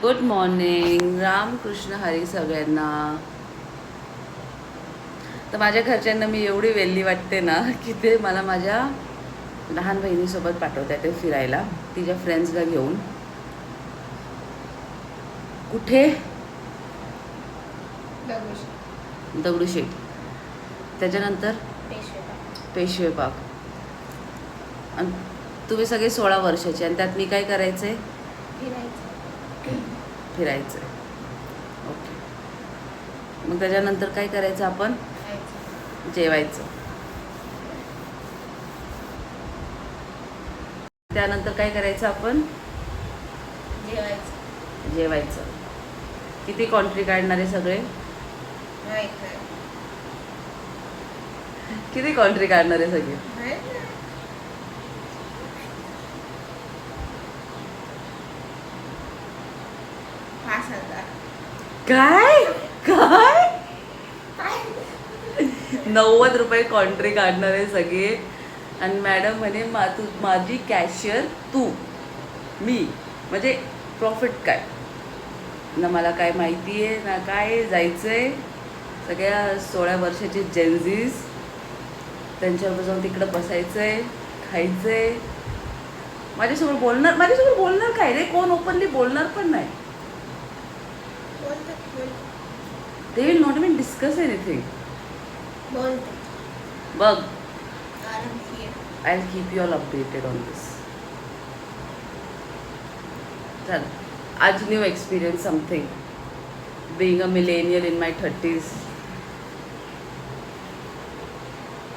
Good morning, Ramakrishna Hari सगळ्यांना. तर माझ्या घरच्यांना मी एवढी वेल्ली वाटते ना की ते मला माझ्या लहान बहिणीसोबत पाठवतात ते फिरायला तिच्या फ्रेंड्सला घेऊन. कुठे? दगडूशेठ. त्याच्यानंतर पेशवेबाग. आणि तुम्ही सगळे 16 वर्षाचे आणि त्यात मी काय करायचं आहे? फिरायचं. ओके. मग त्याच्यानंतर काय करायचं आपण? जेवायचं. त्यानंतर काय करायचं आपण? जेवायचं. किती कॉन्ट्री काढणार आहे सगळे? किती कॉन्ट्री काढणार आहे सगळे? काय काय 90 रुपये कॉन्ट्री काढणार आहे सगळे. आणि मॅडम म्हणे माझी कॅशियर तू मी, म्हणजे प्रॉफिट काय ना, मला काय माहिती आहे ना काय. जायचं आहे सगळ्या 16 वर्षाचे जेन्झीज, त्यांच्यावर जाऊन तिकडं बसायचं आहे, खायचं आहे. माझ्यासमोर बोलणार काय रे? कोण ओपनली बोलणार पण नाही. They will not even discuss anything. बघ, I'll keep you all updated on this. चल, आज new experience something. Being a millennial in my 30s.